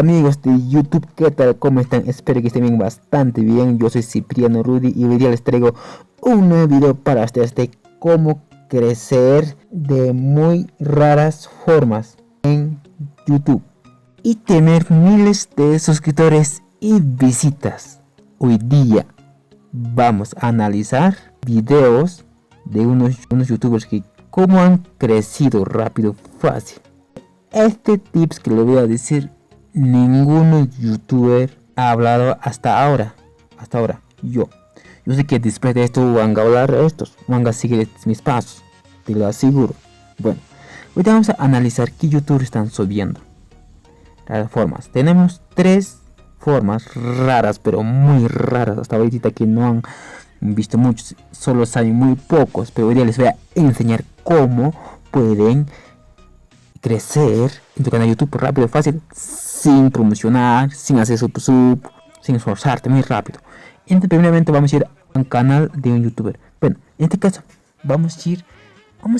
amigos de YouTube, ¿qué tal? ¿Cómo están? Espero que estén bien, bastante bien. Yo soy Cipriano Rudy y hoy día les traigo un nuevo video para ustedes de cómo crecer de muy raras formas en YouTube y tener miles de suscriptores y visitas. Hoy día vamos a analizar videos de unos youtubers que cómo han crecido rápido, fácil. Este tips que le voy a decir, ningún youtuber ha hablado hasta ahora. Yo sé que después de esto van a hablar estos, van a seguir mis pasos, te lo aseguro. Bueno, hoy vamos a analizar qué youtubers están subiendo las formas. Tenemos tres formas raras, pero muy raras hasta ahorita, que no han visto muchos, solo saben muy pocos, pero hoy día les voy a enseñar cómo pueden crecer en tu canal de YouTube rápido, fácil, sin promocionar, sin hacer sub, sin esforzarte, muy rápido. Entonces, primeramente vamos a ir a un canal de un youtuber. Bueno, en este caso vamos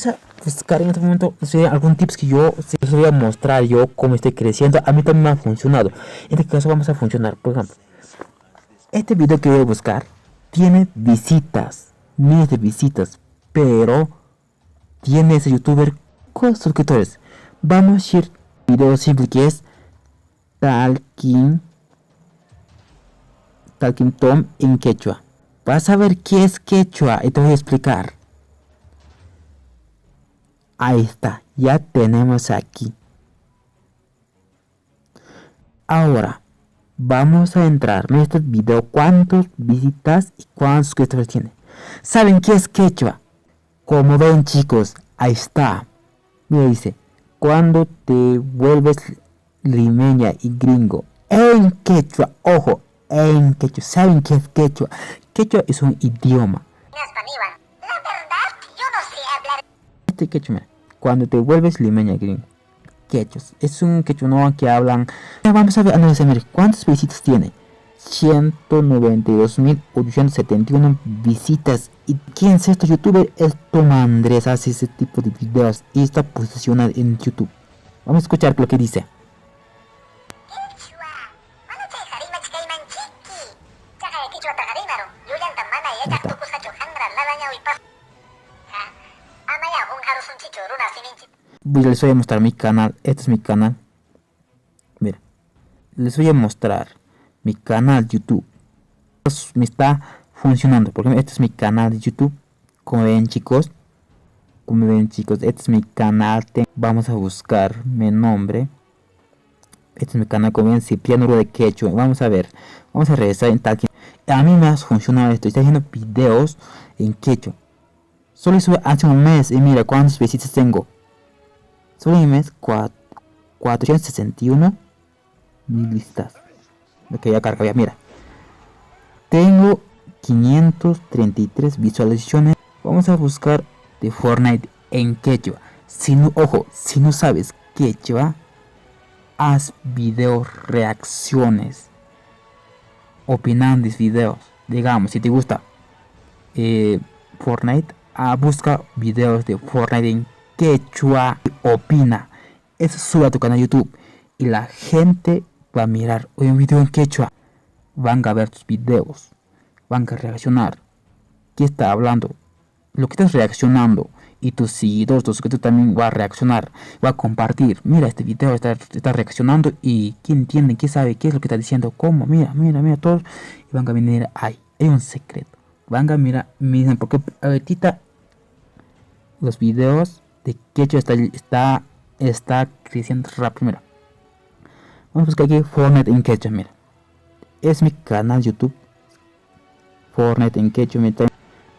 a buscar en este momento algún tips que yo les voy a mostrar yo cómo estoy creciendo. A mí también me ha funcionado. En este caso vamos a funcionar. Por ejemplo, este video que voy a buscar tiene visitas, miles de visitas, pero tiene ese youtuber con suscriptores. Vamos a ir a un video simple que es Talking Tom en quechua. Vas a ver qué es quechua y te voy a explicar. Ahí está, ya tenemos aquí. Ahora vamos a entrar en este video cuántas visitas y cuántos suscriptores tiene. ¿Saben qué es quechua? Como ven, chicos, ahí está. Mira, dice: cuando te vuelves limeña y gringo. En quechua, ojo, en quechua. ¿Saben qué es quechua? Quechua es un idioma. La verdad, yo no sé hablar. Este quechua, mira, cuando te vuelves limeña y gringo. Quechua, es un quechua no que hablan. Vamos a ver, mira, ¿cuántas visitas tiene? 192.871 visitas. ¿Y quién es este youtuber? Es Toma Andrés, hace ese tipo de videos y está posicionado en YouTube. Vamos a escuchar lo que dice. Les voy a mostrar mi canal. Este es mi canal. Mira, les voy a mostrar mi canal YouTube. Me está funcionando porque este es mi canal de YouTube. Como ven, chicos, este es mi canal. Vamos a buscar mi nombre. Este es mi canal, como ven, Cipriano Rudy de Quechua. Vamos a ver, vamos a regresar en Talking. A mí me ha funcionado esto. Estoy haciendo videos en quechua. Solo hice hace un mes y mira cuántas visitas tengo. Solo en un mes 461 mil vistas. Lo que ya carga, mira. Tengo 533 visualizaciones. Vamos a buscar de Fortnite en quechua. Si no, ojo, si no sabes quechua, haz videos reacciones opinando de videos. Digamos, si te gusta Fortnite, busca videos de Fortnite en quechua, opina. Eso sube a tu canal de YouTube y la gente va a mirar un video en quechua. Van a ver tus videos, van a reaccionar. ¿Qué está hablando? Lo que estás reaccionando, y tus seguidores, tus suscriptores también va a reaccionar, va a compartir. Mira, este video está reaccionando y quién entiende, quién sabe qué es lo que está diciendo, cómo, mira todos, y van a venir ahí. Hay un secreto. Van a mirar, miren, porque ahorita los videos de quechua está creciendo rápido. Mira, vamos a buscar aquí Fortnite en quechua. Mira, es mi canal YouTube Fortnite en quechua.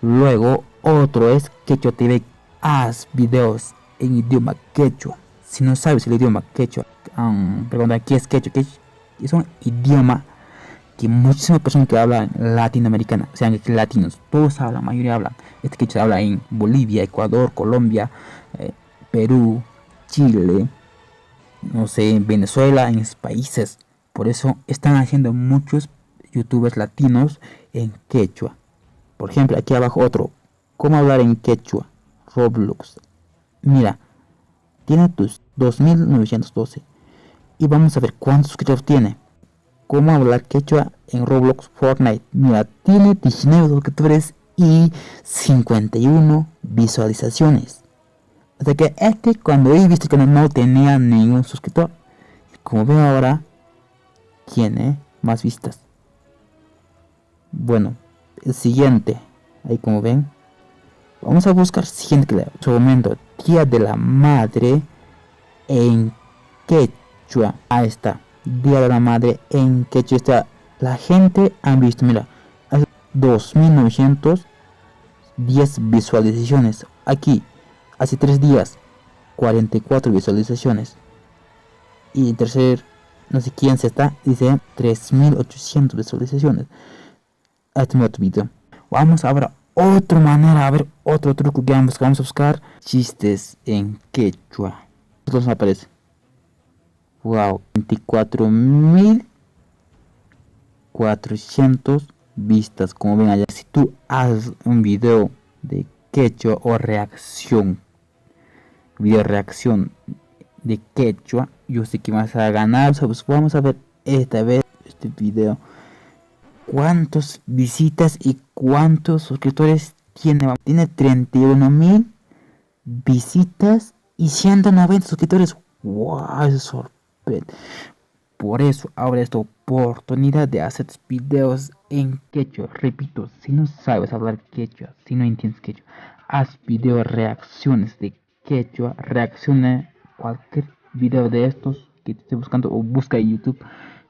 Luego otro es Quechua TV. Haz videos en idioma quechua. Si no sabes el idioma quechua, pregunta qué es quechua. Es un idioma que muchísimas personas que hablan latinoamericana, o sea, latinos, todos hablan, la mayoría hablan. Este quechua se habla en Bolivia, Ecuador, Colombia, Perú, Chile, no sé, en Venezuela, en esos países. Por eso están haciendo muchos youtubers latinos en quechua. Por ejemplo, aquí abajo otro, ¿cómo hablar en quechua? Roblox. Mira, tiene tus 2912. Y vamos a ver cuántos suscriptores tiene. Cómo hablar quechua en Roblox Fortnite. Mira, tiene 19 suscriptores y 51 visualizaciones. O sea que este, cuando he visto que no tenía ningún suscriptor, y como veo ahora, tiene más vistas. Bueno, el siguiente, ahí como ven, vamos a buscar siguiente video. En su momento, Día de la Madre en quechua. Ahí está, Día de la Madre en quechua. Está, la gente han visto, mira, 2910 visualizaciones. Aquí, hace 3 días, 44 visualizaciones. Y el tercer, no sé quién se está, dice 3800 visualizaciones. Este es otro video. Vamos ahora otra manera, a ver otro truco que vamos a buscar. Chistes en quechua. Esto nos aparece. Wow, 24.400 vistas. Como ven allá, si tú haces un video de quechua o reacción, video reacción de quechua, yo sé que vas a ganar. Pues vamos a ver esta vez este video. ¿Cuántas visitas y cuántos suscriptores tiene? Tiene 31.000 visitas y 190 suscriptores. ¡Wow! Eso sorprende. Por eso ahora esta oportunidad de hacer videos en quechua. Repito, si no sabes hablar quechua, si no entiendes quechua, haz videos reacciones de quechua. Reacciona cualquier video de estos que te esté buscando o busca en YouTube.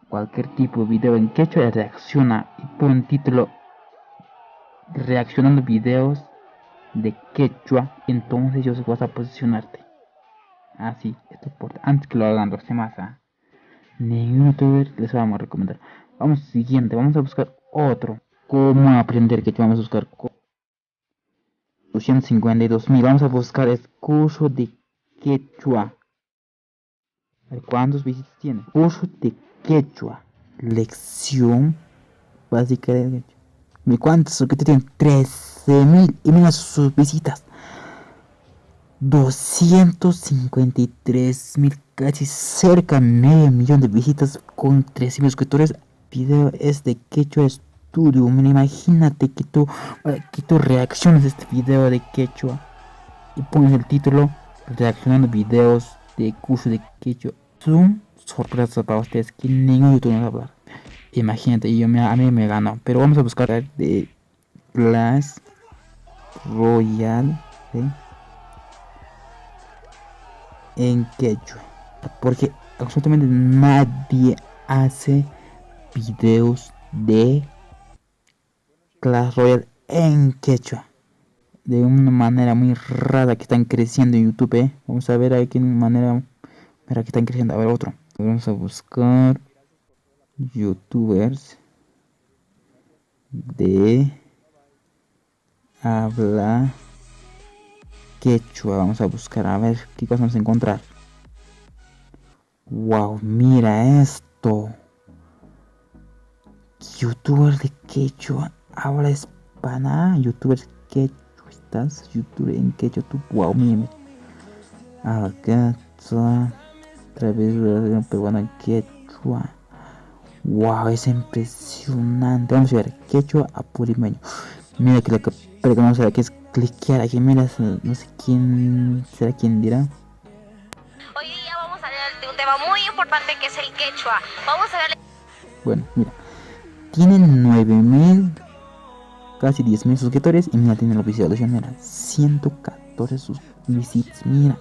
Cualquier tipo de video en quechua, reacciona y pon título reaccionando videos de quechua. Entonces yo sé que vas a posicionarte así. Esto por antes que lo hagan los demás. Ningún youtuber les vamos a recomendar. Vamos siguiente, vamos a buscar otro. ¿Cómo aprender quechua? Vamos a buscar 252.000. Vamos a buscar el curso de quechua. A ver cuántos visitas tiene. Curso de quechua. Lección básica de quechua. ¿Y cuántos suscriptores tienen? 13.000. Y mira sus visitas. 253.000. Casi cerca de medio millón de visitas con 13.000 suscriptores. El video es de quechua estudio. Mira, imagínate que tú reacciones a este video de quechua y pones el título reaccionando videos de curso de quechua. Son sorpresas para ustedes que ningún youtuber va a hablar. Imagínate, a mí me ganó. Pero vamos a buscar de Clash Royale, ¿sí? En quechua. Porque absolutamente nadie hace videos de Clash Royale en quechua. De una manera muy rara que están creciendo en YouTube, ¿eh? Vamos a ver aquí en manera que están creciendo. A ver otro. Vamos a buscar youtubers de habla quechua. Vamos a buscar a ver qué cosas vamos a encontrar. Wow, mira esto. Youtuber de quechua habla hispana. Youtuber quechua. ¿Estás? Youtuber en quechua. Wow, mira. Acá otra vez peruana quechua. Wow, es impresionante. Vamos a ver quechua apurimeño. Mira que lo que vamos a ver que es cliquear aquí. Mira, no sé quién será quien dirá. Hoy día vamos a hablar de un tema muy importante que es el quechua. Vamos a ver. Bueno, mira, tienen 9.000, casi 10.000 suscriptores y mira, tiene la visualización, mira, 114 visitas. Mira,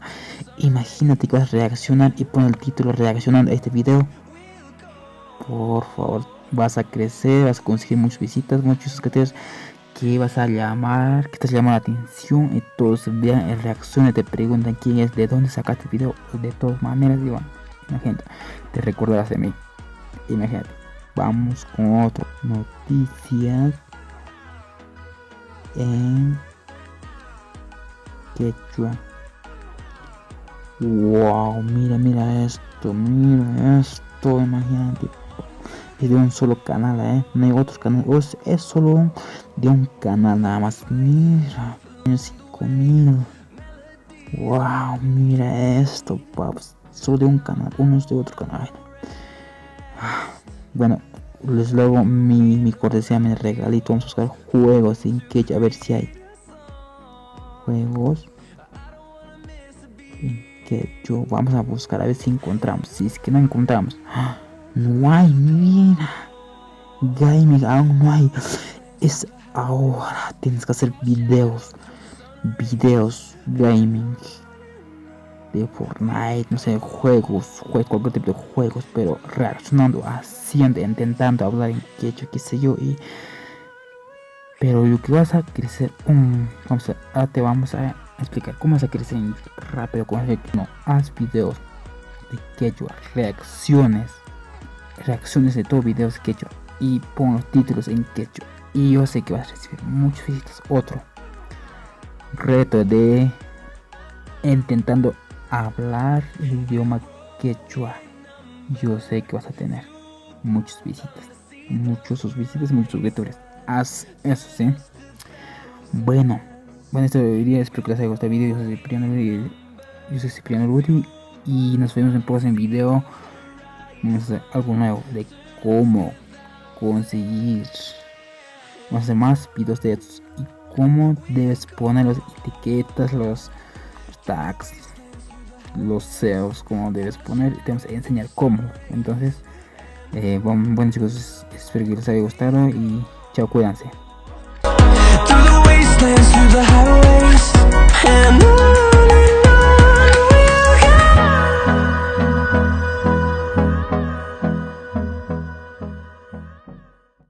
imagínate que vas a reaccionar y pon el título reaccionando a este video. Por favor, vas a crecer, vas a conseguir muchas visitas, muchos suscriptores que vas a llamar, que te llama la atención y todos vean en reacciones, te preguntan quién es, de dónde sacaste el video. De todas maneras, digo, imagínate, te recordarás de mí. Imagínate. Vamos con otro. Noticias en quechua. Wow, mira esto, imagínate. Es de un solo canal, no hay otros canales, es solo de un canal nada más. Mira, 5.000. Wow, mira esto, paps. solo de un canal, unos de otro canal. Bueno, les luego mi cortesía, mi regalito. Vamos a buscar juegos en quechua, a ver si hay juegos en quechua. Vamos a buscar a ver si encontramos. Si es que no encontramos, no hay, mira. Gaming aún no hay. Es ahora. Tienes que hacer videos gaming de Fortnite, no sé, juegos, cualquier tipo de juegos, pero reaccionando, haciendo, intentando hablar en quechua, qué sé yo. Pero lo que vas a crecer, te vamos a explicar cómo vas a crecer rápido con el no, haz videos de quechua, reacciones de todos videos de quechua y pon los títulos en quechua y yo sé que vas a recibir muchas visitas. Otro reto de intentando hablar el idioma quechua, yo sé que vas a tener muchas visitas, muchos suscriptores. Haz eso, ¿sí? Bueno, esto debería, espero que les haya gustado el video. Yo soy Cipriano Rudy y nos vemos en el próximo video. Vamos a hacer algo nuevo de cómo conseguir, vamos a hacer más videos de estos y cómo debes poner las etiquetas, los tags, los SEOs, cómo debes poner. Te vamos a enseñar cómo. Entonces, bueno chicos, espero que les haya gustado y chao, cuídense.